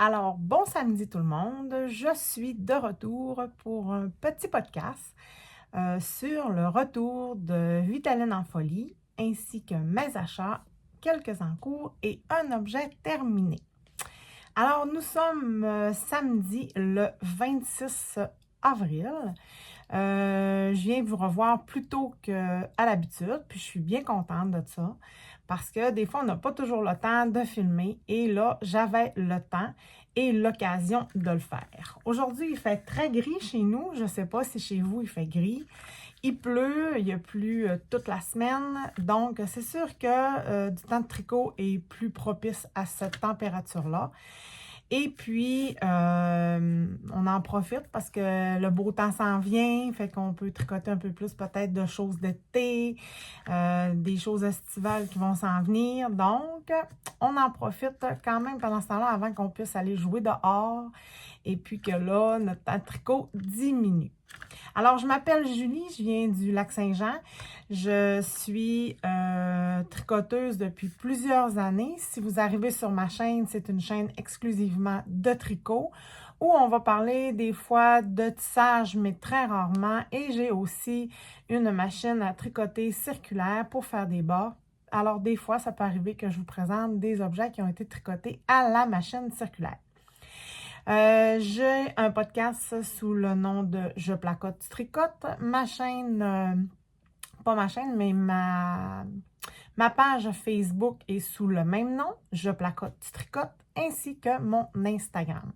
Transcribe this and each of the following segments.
Alors, bon samedi tout le monde. Je suis de retour pour un petit podcast sur le retour de Vitaline en folie, ainsi que mes achats, quelques en cours et un objet terminé. Alors, nous sommes samedi le 26 avril. Je viens vous revoir plus tôt qu'à l'habitude, puis je suis bien contente de ça, parce que des fois, on n'a pas toujours le temps de filmer, et là, j'avais le temps et l'occasion de le faire. Aujourd'hui, il fait très gris chez nous. Je ne sais pas si chez vous, il fait gris. Il pleut, il y a plu toute la semaine, donc c'est sûr que du temps de tricot est plus propice à cette température-là. Et puis, on en profite parce que le beau temps s'en vient, fait qu'on peut tricoter un peu plus peut-être de choses d'été, des choses estivales qui vont s'en venir. Donc, on en profite quand même pendant ce temps-là avant qu'on puisse aller jouer dehors et puis que là, notre temps de tricot diminue. Alors, je m'appelle Julie, je viens du Lac-Saint-Jean. Je suis tricoteuse depuis plusieurs années. Si vous arrivez sur ma chaîne, c'est une chaîne exclusivement de tricot où on va parler des fois de tissage, mais très rarement. Et j'ai aussi une machine à tricoter circulaire pour faire des bas. Alors, des fois, ça peut arriver que je vous présente des objets qui ont été tricotés à la machine circulaire. J'ai un podcast sous le nom de Je placote, tu tricotes. Ma chaîne, pas ma chaîne, mais ma page Facebook est sous le même nom, Je placote, tu tricotes, ainsi que mon Instagram.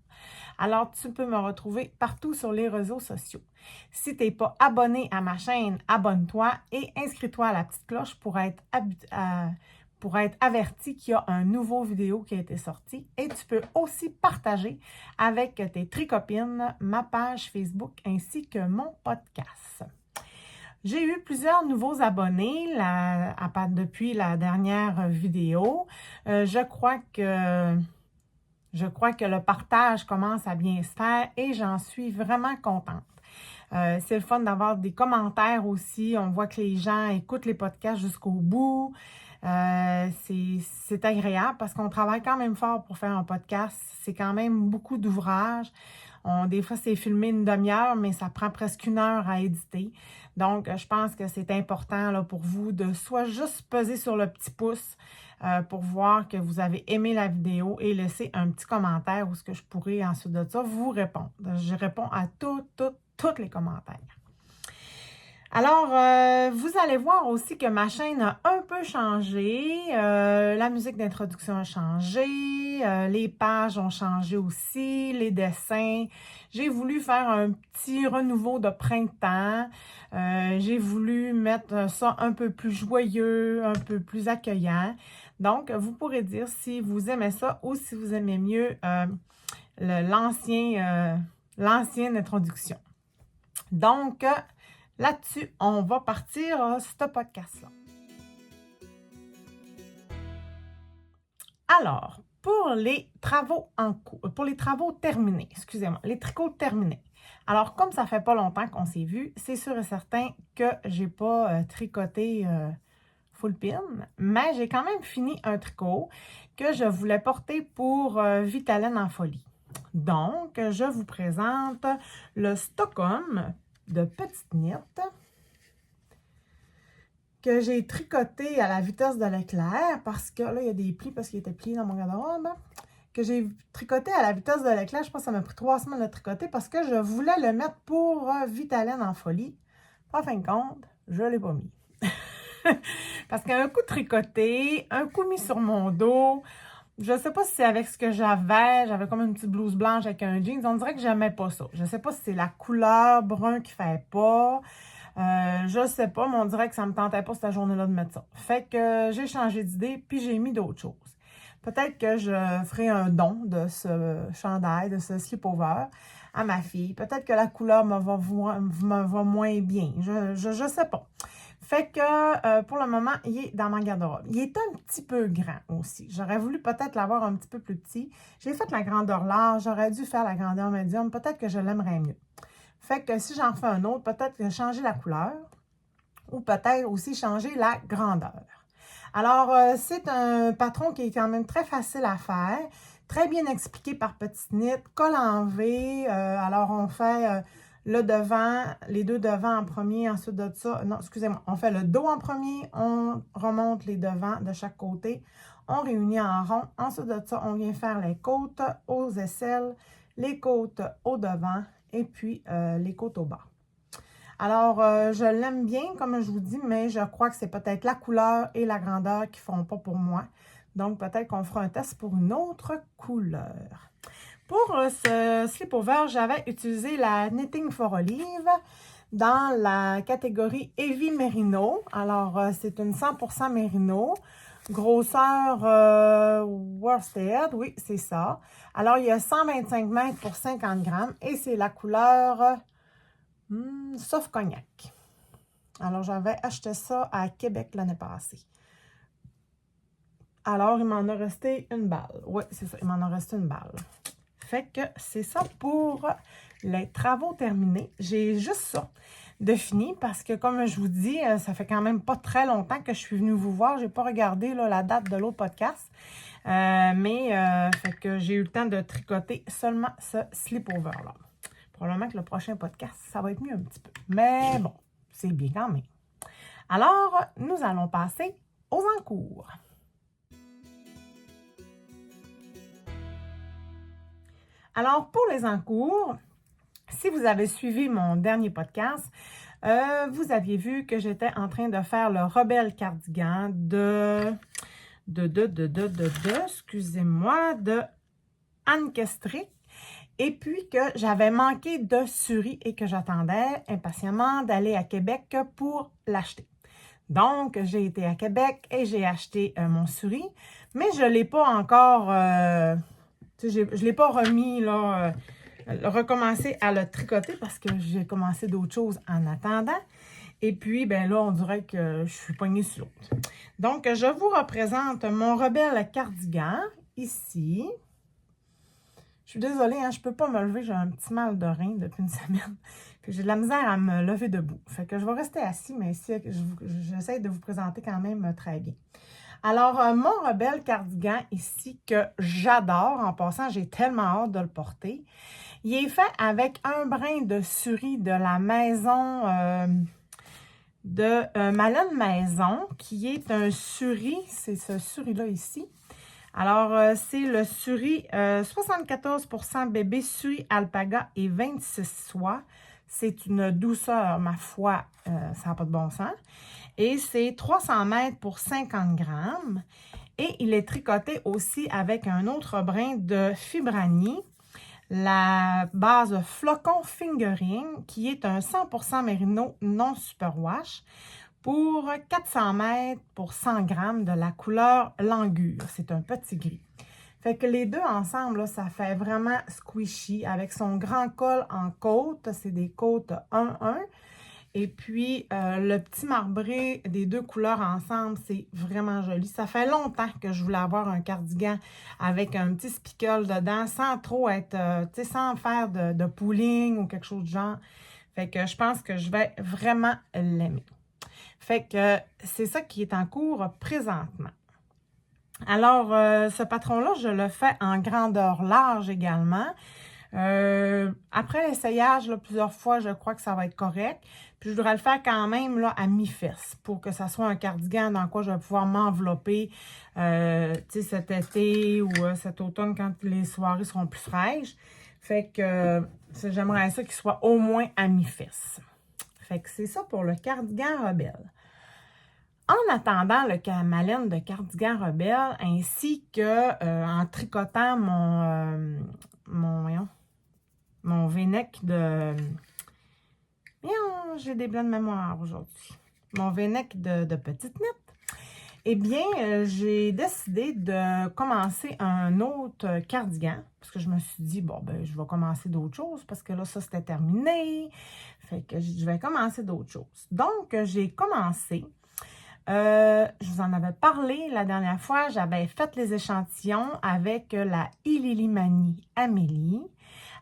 Alors, tu peux me retrouver partout sur les réseaux sociaux. Si tu n'es pas abonné à ma chaîne, abonne-toi et inscris-toi à la petite cloche pour être averti qu'il y a un nouveau vidéo qui a été sorti. Et tu peux aussi partager avec tes tricopines ma page Facebook ainsi que mon podcast. J'ai eu plusieurs nouveaux abonnés depuis la dernière vidéo. Je crois que le partage commence à bien se faire et j'en suis vraiment contente. C'est le fun d'avoir des commentaires aussi. On voit que les gens écoutent les podcasts jusqu'au bout. C'est agréable parce qu'on travaille quand même fort pour faire un podcast. C'est quand même beaucoup d'ouvrages. Des fois, c'est filmé une demi-heure, mais ça prend presque une heure à éditer. Donc, je pense que c'est important là, pour vous de soit juste peser sur le petit pouce pour voir que vous avez aimé la vidéo et laisser un petit commentaire où ce que je pourrais ensuite de ça vous répondre. Je réponds à tous les commentaires. Alors, vous allez voir aussi que ma chaîne a un peu changé. La musique d'introduction a changé. Les pages ont changé aussi. Les dessins. J'ai voulu faire un petit renouveau de printemps. J'ai voulu mettre ça un peu plus joyeux, un peu plus accueillant. Donc, vous pourrez dire si vous aimez ça ou si vous aimez mieux l'ancienne introduction. Donc, là-dessus, on va partir ce podcast-là. Alors, pour les travaux terminés, excusez-moi, les tricots terminés. Alors, comme ça fait pas longtemps qu'on s'est vu, c'est sûr et certain que j'ai pas tricoté full pin, mais j'ai quand même fini un tricot que je voulais porter pour Vitaline en folie. Donc, je vous présente le Stockholm de Petite Knit que j'ai tricoté à la vitesse de l'éclair parce que là, il y a des plis parce qu'il était plié dans mon garde-robe. Que j'ai tricoté à la vitesse de l'éclair. Je pense que ça m'a pris 3 semaines de tricoter parce que je voulais le mettre pour Vitaline en folie. En fin de compte, je ne l'ai pas mis. Parce qu'un coup tricoté, un coup mis sur mon dos, je ne sais pas si c'est avec ce que j'avais comme une petite blouse blanche avec un jeans, on dirait que j'aimais pas ça. Je ne sais pas si c'est la couleur brun qui fait pas. Je ne sais pas, mais on dirait que ça ne me tentait pas cette journée-là de mettre ça. Fait que j'ai changé d'idée, puis j'ai mis d'autres choses. Peut-être que je ferai un don de ce chandail, de ce slip-over à ma fille. Peut-être que la couleur me va moins bien. Je sais pas. Fait que pour le moment, il est dans ma garde-robe. Il est un petit peu grand aussi. J'aurais voulu peut-être l'avoir un petit peu plus petit. J'ai fait la grandeur large. J'aurais dû faire la grandeur médium. Peut-être que je l'aimerais mieux. Fait que si j'en fais un autre, peut-être changer la couleur ou peut-être aussi changer la grandeur. Alors, c'est un patron qui est quand même très facile à faire, très bien expliqué par Petite Knit, col en V. Alors, on fait le devant, les deux devants en premier, ensuite de ça, non, excusez-moi, on fait le dos en premier, on remonte les devants de chaque côté, on réunit en rond, ensuite de ça, on vient faire les côtes aux aisselles, les côtes au devant et puis les côtes au bas. Alors, je l'aime bien, comme je vous dis, mais je crois que c'est peut-être la couleur et la grandeur qui ne font pas pour moi. Donc, peut-être qu'on fera un test pour une autre couleur. Pour ce slip-over, j'avais utilisé la Knitting for Olive dans la catégorie Heavy Merino. Alors, c'est une 100% Merino. Grosseur worsted, oui, c'est ça. Alors, il y a 125 mètres pour 50 grammes et c'est la couleur Sauve Cognac. Alors, j'avais acheté ça à Québec l'année passée. Alors, il m'en a resté une balle. Oui, c'est ça, il m'en a resté une balle. Fait que c'est ça pour les travaux terminés. J'ai juste ça de fini parce que, comme je vous dis, ça fait quand même pas très longtemps que je suis venue vous voir. Je n'ai pas regardé là, la date de l'autre podcast. Fait que j'ai eu le temps de tricoter seulement ce slip-over-là. Probablement que le prochain podcast, ça va être mieux un petit peu. Mais bon, c'est bien quand même. Alors, nous allons passer aux encours. Alors, pour les encours, si vous avez suivi mon dernier podcast, vous aviez vu que j'étais en train de faire le Rebelle Cardigan excusez-moi, de Anne Kestrick. Et puis que j'avais manqué de suri et que j'attendais impatiemment d'aller à Québec pour l'acheter. Donc, j'ai été à Québec et j'ai acheté mon suri, mais je ne l'ai pas encore, je ne l'ai pas remis, là, recommencé à le tricoter parce que j'ai commencé d'autres choses en attendant. Et puis, ben là, on dirait que je suis poignée sur l'autre. Donc, je vous représente mon Rebelle Cardigan ici. Je suis désolée, hein, je ne peux pas me lever. J'ai un petit mal de rein depuis une semaine. Puis j'ai de la misère à me lever debout. Fait que je vais rester assis, mais ici, j'essaie de vous présenter quand même très bien. Alors, mon Rebelle Cardigan ici, que j'adore. En passant, j'ai tellement hâte de le porter. Il est fait avec un brin de suri de la maison de Malone Maison, qui est un suri. C'est ce suri-là ici. Alors, c'est le suri 74% bébé suri alpaga et 26 soie. C'est une douceur, ma foi, ça n'a pas de bon sens. Et c'est 300 mètres pour 50 grammes. Et il est tricoté aussi avec un autre brin de Fibrani, la base Flocon Fingering, qui est un 100% mérino non superwash, pour 400 mètres pour 100 grammes de la couleur Langure. C'est un petit gris. Fait que les deux ensemble, là, ça fait vraiment squishy avec son grand col en côte. C'est des côtes 1-1. Et puis, le petit marbré des deux couleurs ensemble, c'est vraiment joli. Ça fait longtemps que je voulais avoir un cardigan avec un petit spickle dedans, sans trop être, tu sais, sans faire de pooling ou quelque chose de genre. Fait que je pense que je vais vraiment l'aimer. Fait que c'est ça qui est en cours présentement. Alors, ce patron-là, je le fais en grandeur large également. Après l'essayage, plusieurs fois, je crois que ça va être correct. Puis, je voudrais le faire quand même là, à mi-fesse pour que ça soit un cardigan dans quoi je vais pouvoir m'envelopper cet été ou cet automne quand les soirées seront plus fraîches. Fait que j'aimerais ça qu'il soit au moins à mi-fesse. Fait que c'est ça pour le cardigan Rebelle. En attendant le ma laine de cardigan Rebelle, ainsi que en tricotant mon V-neck de... J'ai des blancs de mémoire aujourd'hui. Mon V-neck de Petite Knit. Eh bien, j'ai décidé de commencer un autre cardigan. Parce que je me suis dit, bon, ben, je vais commencer d'autres choses. Parce que là, ça, c'était terminé. Fait que je vais commencer d'autres choses. Donc, j'ai commencé. Je vous en avais parlé la dernière fois. J'avais fait les échantillons avec la Ililimani Amélie.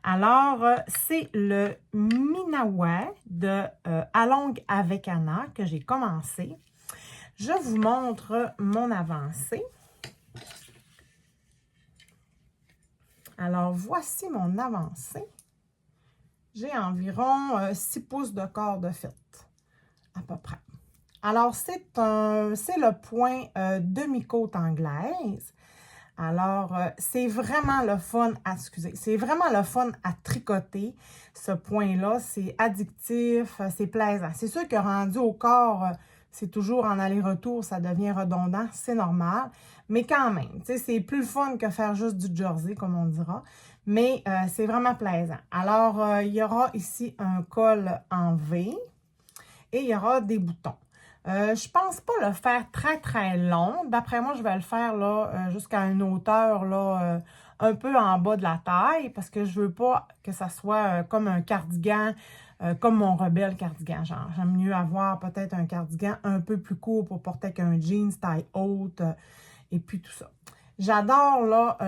Alors, c'est le Minawa de Along avec Anna que j'ai commencé. Je vous montre mon avancée. Alors, voici mon avancée. J'ai environ 6 pouces de corde faite, à peu près. Alors, c'est le point demi-côte anglaise. Alors, c'est vraiment le fun c'est vraiment le fun à tricoter, ce point-là. C'est addictif, c'est plaisant. C'est sûr que rendu au corps, c'est toujours en aller-retour, ça devient redondant, c'est normal. Mais quand même, tu sais, c'est plus le fun que faire juste du jersey, comme on dira. Mais c'est vraiment plaisant. Alors, il y aura ici un col en V et il y aura des boutons. Je pense pas le faire très, très long. D'après moi, je vais le faire là jusqu'à une hauteur là, un peu en bas de la taille parce que je veux pas que ça soit comme un cardigan, comme mon Rebelle cardigan. Genre, j'aime mieux avoir peut-être un cardigan un peu plus court pour porter avec un jeans taille haute et puis tout ça. J'adore là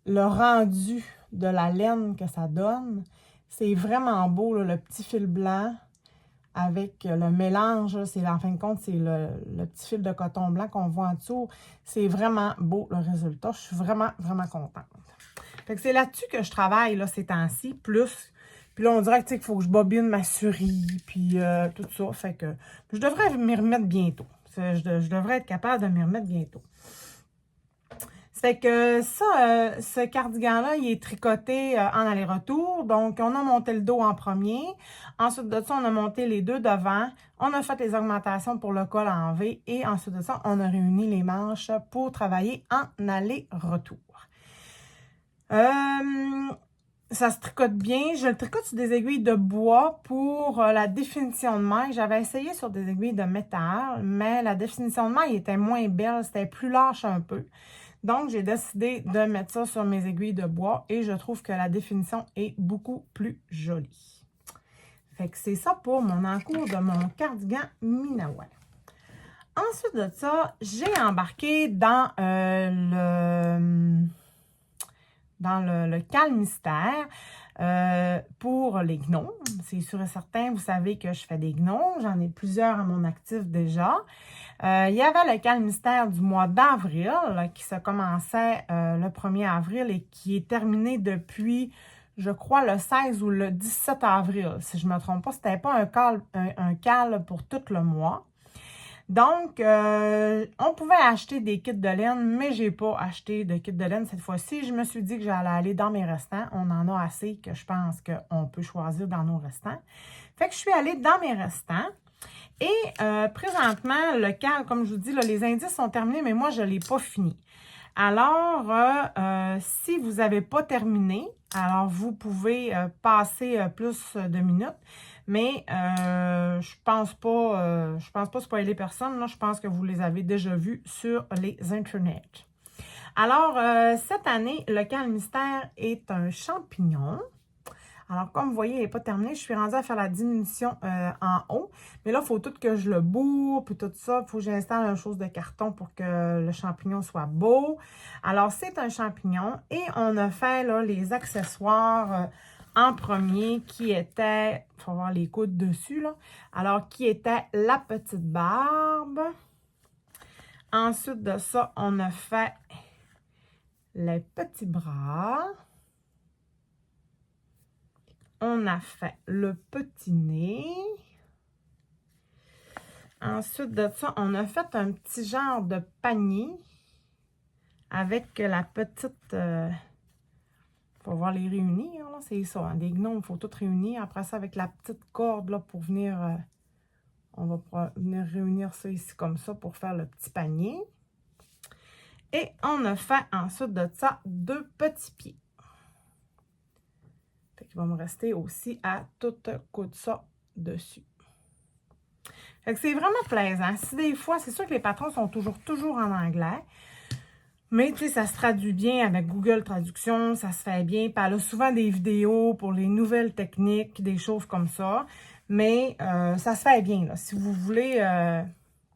le rendu de la laine que ça donne. C'est vraiment beau, là, le petit fil blanc avec le mélange, en fin de compte, c'est le petit fil de coton blanc qu'on voit en dessous. C'est vraiment beau le résultat. Je suis vraiment, vraiment contente. Fait que c'est là-dessus que je travaille là, ces temps-ci, plus. Puis là, on dirait qu'il faut que je bobine ma souris, puis tout ça. Fait que je devrais m'y remettre bientôt. Je devrais être capable de m'y remettre bientôt. Fait que ça, ce cardigan-là, il est tricoté en aller-retour. Donc, on a monté le dos en premier. Ensuite de ça, on a monté les deux devant. On a fait les augmentations pour le col en V. Et ensuite de ça, on a réuni les manches pour travailler en aller-retour. Ça se tricote bien. Je le tricote sur des aiguilles de bois pour la définition de maille. J'avais essayé sur des aiguilles de métal, mais la définition de maille était moins belle. C'était plus lâche un peu. Donc, j'ai décidé de mettre ça sur mes aiguilles de bois et je trouve que la définition est beaucoup plus jolie. Fait que c'est ça pour mon encours de mon cardigan Minawa. Ensuite de ça, j'ai embarqué dans le Cal Mystère pour les gnomes. C'est sûr et certain, vous savez que je fais des gnomes. J'en ai plusieurs à mon actif déjà. Il y avait le Cal Mystère du mois d'avril qui se commençait le 1er avril et qui est terminé depuis, je crois, le 16 ou le 17 avril. Si je ne me trompe pas, c'était pas un cal pour tout le mois. Donc, on pouvait acheter des kits de laine, mais je n'ai pas acheté de kit de laine cette fois-ci. Je me suis dit que j'allais aller dans mes restants. On en a assez que je pense qu'on peut choisir dans nos restants. Fait que je suis allée dans mes restants. Et présentement, le cal, comme je vous dis, là, les indices sont terminés, mais moi, je ne l'ai pas fini. Alors, si vous n'avez pas terminé, alors vous pouvez passer plus de minutes, mais je pense pas spoiler personne, là, je pense que vous les avez déjà vus sur les internets. Alors, cette année, le cal mystère est un champignon. Alors, comme vous voyez, il n'est pas terminé. Je suis rendue à faire la diminution en haut. Mais là, il faut tout que je le bourre, puis tout ça. Il faut que j'installe une chose de carton pour que le champignon soit beau. Alors, c'est un champignon. Et on a fait là, les accessoires en premier qui étaient, il faut voir les coudes dessus, là. Alors, qui était la petite barbe. Ensuite de ça, on a fait les petits bras. On a fait le petit nez. Ensuite de ça, on a fait un petit genre de panier avec la petite... Il faut voir les réunir, là, c'est ça. Hein, des gnomes, il faut tout réunir. Après ça, avec la petite corde, là, pour venir... on va venir réunir ça ici comme ça pour faire le petit panier. Et on a fait ensuite de ça 2 petits pieds. Il va me rester aussi à tout coudre ça dessus. Fait que c'est vraiment plaisant. Si des fois, c'est sûr que les patrons sont toujours en anglais. Mais tu sais, ça se traduit bien avec Google Traduction, ça se fait bien. Puis elle a souvent des vidéos pour les nouvelles techniques, des choses comme ça. Mais ça se fait bien, là. Si vous voulez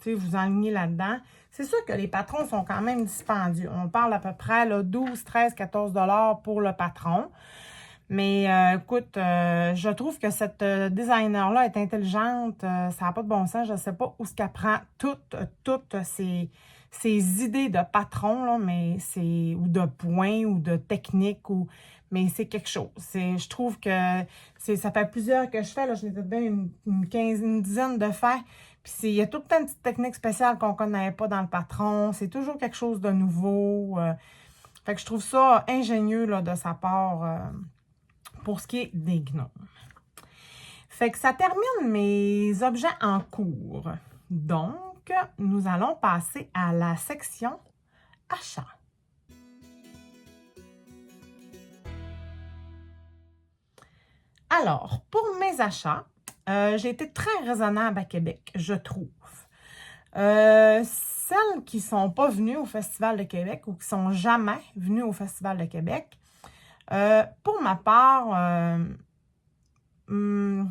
tu sais, vous enligner là-dedans. C'est sûr que les patrons sont quand même dispendieux. On parle à peu près là, 12, 13, 14 $ pour le patron. Mais écoute, je trouve que cette designer-là est intelligente. Ça n'a pas de bon sens. Je ne sais pas où est-ce qu'elle prend toutes ses idées de patron, là, mais ou de points, ou de techniques, mais c'est quelque chose. Je trouve que ça fait plusieurs que je fais. Là, je n'ai peut-être bien une dizaine de faits. Puis il y a tout le temps une petite technique spéciale qu'on ne connaît pas dans le patron. C'est toujours quelque chose de nouveau. Fait que je trouve ça ingénieux là, de sa part pour ce qui est des gnomes. Fait que ça termine mes objets en cours. Donc, nous allons passer à la section achats. Alors, pour mes achats, j'ai été très raisonnable à Québec, je trouve. Celles qui ne sont pas venues au Festival de Québec ou qui ne sont jamais venues au Festival de Québec, pour ma part, mon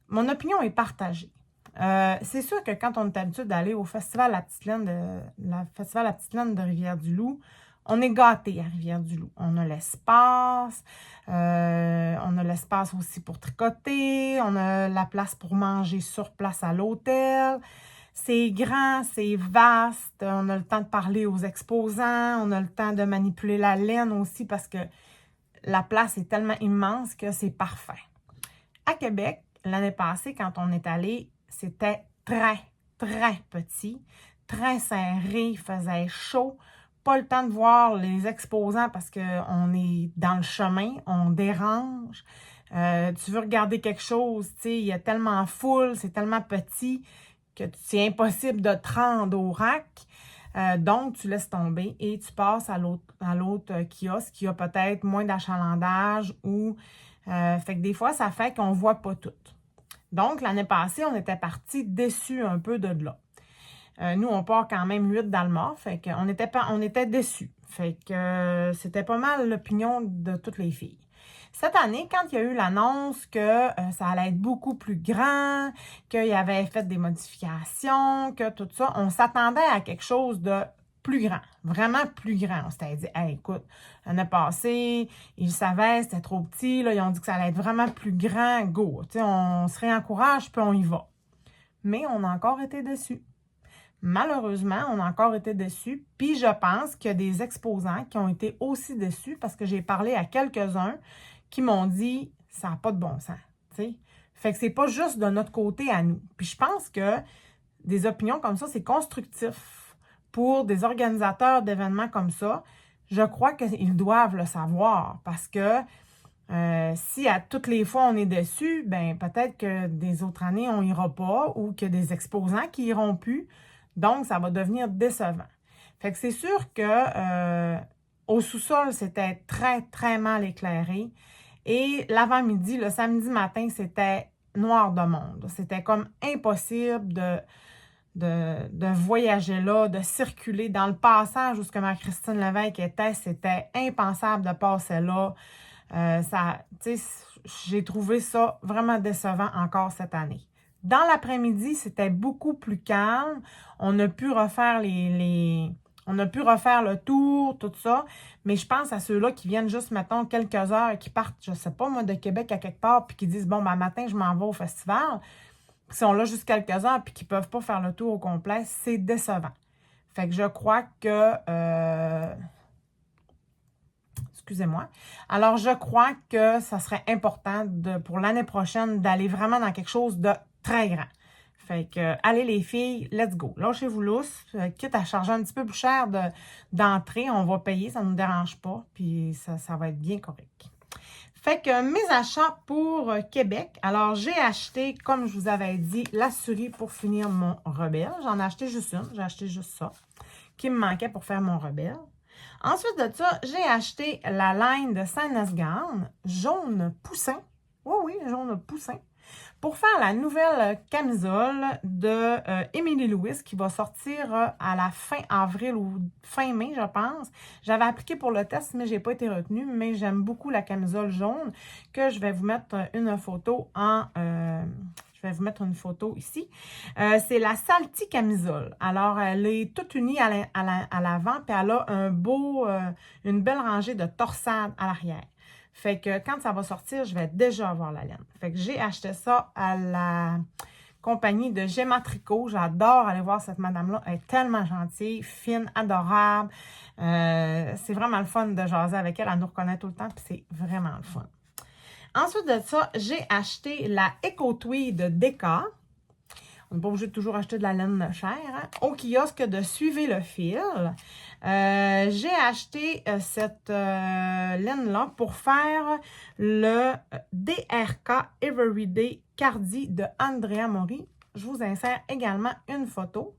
opinion est partagée. C'est sûr que quand on est habitué d'aller au Festival La Petite Laine de Rivière-du-Loup, on est gâté à Rivière-du-Loup. On a l'espace, aussi pour tricoter, on a la place pour manger sur place à l'hôtel. C'est grand, c'est vaste, on a le temps de parler aux exposants, on a le temps de manipuler la laine aussi parce que la place est tellement immense que c'est parfait. À Québec, l'année passée, quand on est allé, c'était très, très petit, très serré, il faisait chaud. Pas le temps de voir les exposants parce qu'on est dans le chemin, on dérange. Tu veux regarder quelque chose, tu sais, il y a tellement de foule, c'est tellement petit que c'est impossible de te rendre au rack. Donc, tu laisses tomber et tu passes à l'autre kiosque qui a peut-être moins d'achalandage ou... fait que des fois, ça fait qu'on ne voit pas tout. Donc, l'année passée, on était partis déçus un peu de là. Nous, on part quand même 8 dans le mort, fait qu'on était déçus. Fait que c'était pas mal l'opinion de toutes les filles. Cette année, quand il y a eu l'annonce que ça allait être beaucoup plus grand, qu'il y avait fait des modifications, que tout ça, on s'attendait à quelque chose de plus grand, vraiment plus grand. On s'était dit, hey, écoute, l'année passée, ils savaient, c'était trop petit, là, ils ont dit que ça allait être vraiment plus grand, go. Tu sais, on se réencourage, puis on y va. Mais on a encore été déçus. Malheureusement, on a encore été déçus. Puis je pense qu'il y a des exposants qui ont été aussi déçus parce que j'ai parlé à quelques-uns qui m'ont dit « ça n'a pas de bon sens ». Fait que c'est pas juste de notre côté à nous. Puis je pense que des opinions comme ça, c'est constructif pour des organisateurs d'événements comme ça. Je crois qu'ils doivent le savoir parce que si à toutes les fois on est déçu, ben peut-être que des autres années on n'ira pas ou qu'il y a des exposants qui iront plus. Donc, ça va devenir décevant. Fait que c'est sûr que au sous-sol, c'était très, très mal éclairé. Et l'avant-midi, le samedi matin, c'était noir de monde. C'était comme impossible de voyager là, de circuler. Dans le passage où ce que ma Christine Lévesque était, c'était impensable de passer là. J'ai trouvé ça vraiment décevant encore cette année. Dans l'après-midi, c'était beaucoup plus calme. On a pu refaire on a pu refaire le tour, tout ça. Mais je pense à ceux-là qui viennent juste, mettons, quelques heures, qui partent, je sais pas, moi, de Québec à quelque part, puis qui disent, bon, ben, matin, je m'en vais au festival. Puis, ils sont là juste quelques heures, puis qui peuvent pas faire le tour au complet. C'est décevant. Fait que je crois que... excusez-moi. Alors, je crois que ça serait important pour l'année prochaine d'aller vraiment dans quelque chose de très grand. Fait que, allez les filles, let's go. Lâchez-vous lousse. Quitte à charger un petit peu plus cher d'entrée, on va payer, ça ne nous dérange pas. Puis ça va être bien correct. Fait que mes achats pour Québec. Alors, j'ai acheté, comme je vous avais dit, la souris pour finir mon rebelle. J'en ai acheté juste une. J'ai acheté juste ça, qui me manquait pour faire mon rebelle. Ensuite de ça, j'ai acheté la line de Saint-Nesgarn, jaune poussin. Oui, jaune poussin. Pour faire la nouvelle camisole de Emily Lewis qui va sortir à la fin avril ou fin mai, je pense. J'avais appliqué pour le test, mais je n'ai pas été retenue. Mais j'aime beaucoup la camisole jaune que je vais vous mettre une photo je vais vous mettre une photo ici. C'est la Salty camisole. Alors, elle est toute unie à l'avant, puis elle a une belle rangée de torsades à l'arrière. Fait que quand ça va sortir, je vais déjà avoir la laine. Fait que j'ai acheté ça à la compagnie de Gemma Tricot. J'adore aller voir cette madame-là. Elle est tellement gentille, fine, adorable. C'est vraiment le fun de jaser avec elle. Elle nous reconnaît tout le temps, puis c'est vraiment le fun. Ensuite de ça, j'ai acheté la Eco Tweed Deka. On n'est pas obligé de toujours acheter de la laine chère. Hein? Au kiosque de Suivez le fil. J'ai acheté cette laine-là pour faire le DRK Everyday Cardi de Andrea Mori. Je vous insère également une photo.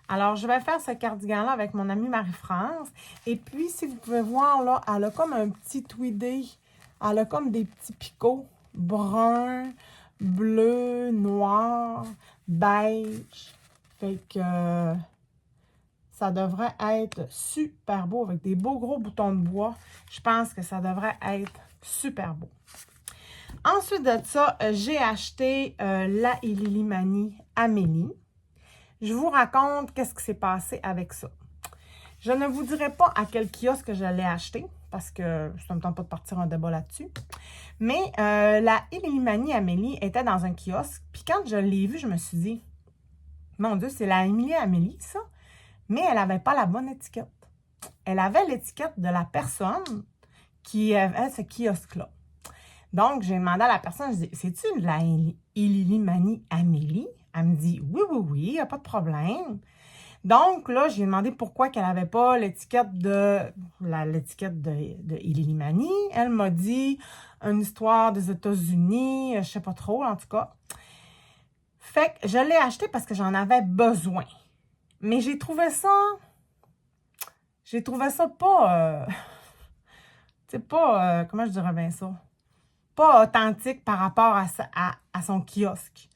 Alors, je vais faire ce cardigan-là avec mon amie Marie-France. Et puis, si vous pouvez voir, là, elle a comme un petit tweedé. Elle a comme des petits picots bruns, bleus, noirs, beige. Fait que ça devrait être super beau avec des beaux gros boutons de bois. Je pense que ça devrait être super beau. Ensuite de ça, j'ai acheté la Illimani Amélie. Je vous raconte qu'est-ce qui s'est passé avec ça. Je ne vous dirai pas à quel kiosque je l'ai acheté, parce que ça ne me tente pas de partir en débat là-dessus. Mais la Illimani Amélie était dans un kiosque, puis quand je l'ai vue, je me suis dit, mon Dieu, c'est la Illimani Amélie, ça? Mais elle n'avait pas la bonne étiquette. Elle avait l'étiquette de la personne qui avait ce kiosque-là. Donc, j'ai demandé à la personne, je dis, c'est-tu de la Illimani Amélie? Elle me dit, oui, il n'y a pas de problème. Donc, là, j'ai demandé pourquoi qu'elle n'avait pas l'étiquette de Illimani. Elle m'a dit une histoire des États-Unis, je ne sais pas trop, en tout cas. Fait que je l'ai acheté parce que j'en avais besoin. Mais j'ai trouvé ça pas, comment je dirais bien ça? Pas authentique par rapport à son kiosque.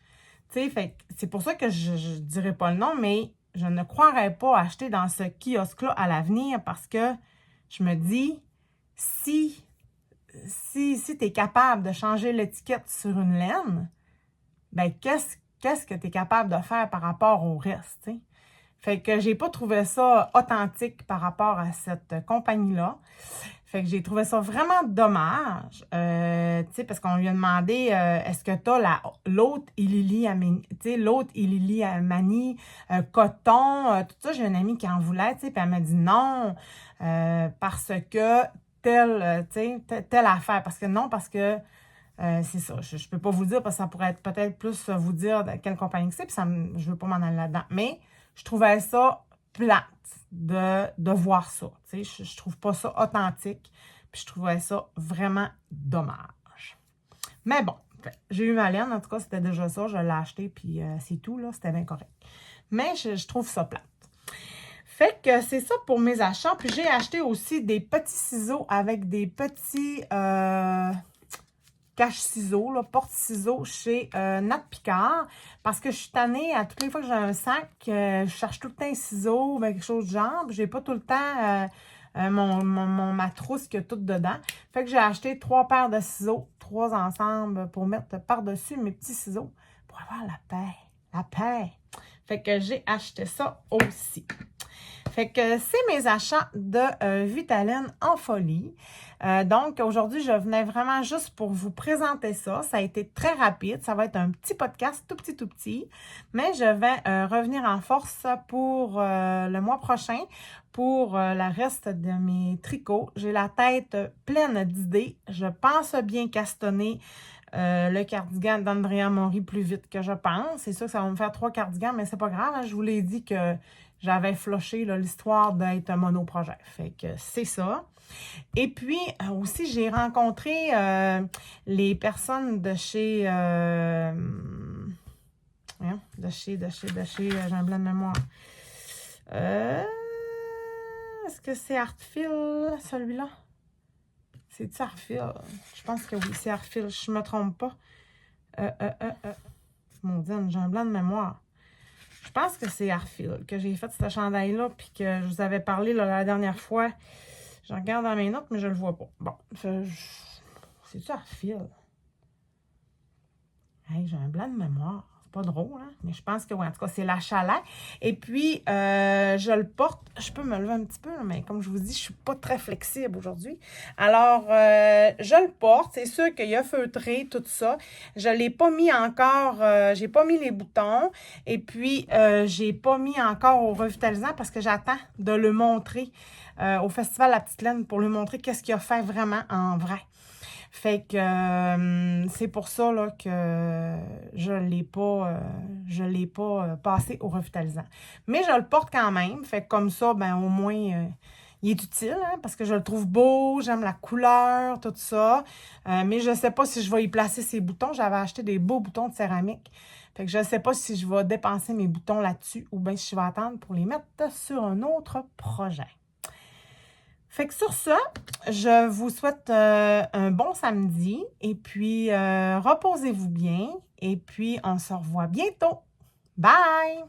Tu sais, fait c'est pour ça que je ne dirais pas le nom, mais je ne croirais pas acheter dans ce kiosque-là à l'avenir parce que je me dis, si tu es capable de changer l'étiquette sur une laine, ben qu'est-ce que tu es capable de faire par rapport au reste, tu sais? Fait que j'ai pas trouvé ça authentique par rapport à cette compagnie-là. Fait que j'ai trouvé ça vraiment dommage, tu sais, parce qu'on lui a demandé, est-ce que tu as l'autre Illimani, tu sais, l'autre Illimani coton, tout ça. J'ai une amie qui en voulait, tu sais, puis elle m'a dit non, parce que telle affaire. Parce que c'est ça, je peux pas vous dire, parce que ça pourrait être peut-être plus vous dire de quelle compagnie que c'est, puis je veux pas m'en aller là-dedans. Mais je trouvais ça plate de voir ça. Tu sais, je trouve pas ça authentique. Puis je trouvais ça vraiment dommage. Mais bon, j'ai eu ma laine. En tout cas, c'était déjà ça. Je l'ai acheté, puis c'est tout, là. C'était bien correct. Mais je trouve ça plate. Fait que c'est ça pour mes achats. Puis j'ai acheté aussi des petits ciseaux avec des petits cache-ciseaux, porte-ciseaux chez Nat Picard. Parce que je suis tannée, à toutes les fois que j'ai un sac, je cherche tout le temps un ciseau, quelque chose de genre. J'ai pas tout le temps ma trousse qui a tout dedans. Fait que j'ai acheté 3 paires de ciseaux, 3 ensemble pour mettre par-dessus mes petits ciseaux pour avoir la paix. La paix. Fait que j'ai acheté ça aussi. Fait que c'est mes achats de Vitaline en folie. Donc, aujourd'hui, je venais vraiment juste pour vous présenter ça. Ça a été très rapide. Ça va être un petit podcast tout petit. Mais je vais revenir en force pour le mois prochain pour le reste de mes tricots. J'ai la tête pleine d'idées. Je pense bien castonner le cardigan d'Andrea Mori plus vite que je pense. C'est sûr que ça va me faire 3 cardigans, mais c'est pas grave. Hein. Je vous l'ai dit que j'avais floché l'histoire d'être monoprojet. Fait que c'est ça. Et puis, aussi, j'ai rencontré les personnes de chez... j'ai un blanc de mémoire. Est-ce que c'est Artfil, celui-là? C'est-tu Artfil? Je pense que oui, c'est Artfil. Je me trompe pas. Mon Dieu, j'ai un blanc de mémoire. Je pense que c'est Artfil que j'ai fait ce chandail-là, puis que je vous avais parlé là, la dernière fois. Je regarde dans mes notes, mais je le vois pas. Bon, c'est-tu Artfil? Hey, j'ai un blanc de mémoire. C'est pas drôle, hein? Mais je pense que oui. En tout cas, c'est la chalet. Et puis, je le porte. Je peux me lever un petit peu, là, mais comme je vous dis, je suis pas très flexible aujourd'hui. Alors, je le porte. C'est sûr qu'il a feutré, tout ça. Je l'ai pas mis encore. J'ai pas mis les boutons. Et puis, j'ai pas mis encore au revitalisant parce que j'attends de le montrer au Festival La Petite Laine pour lui montrer qu'est-ce qu'il a fait vraiment en vrai. Fait que c'est pour ça là, que je ne l'ai pas passé au revitalisant. Mais je le porte quand même. Fait que comme ça, ben au moins, il est utile, hein, parce que je le trouve beau, j'aime la couleur, tout ça. Mais je ne sais pas si je vais y placer ces boutons. J'avais acheté des beaux boutons de céramique. Fait que je ne sais pas si je vais dépenser mes boutons là-dessus ou bien si je vais attendre pour les mettre sur un autre projet. Fait que sur ça, je vous souhaite un bon samedi et puis reposez-vous bien et puis on se revoit bientôt. Bye!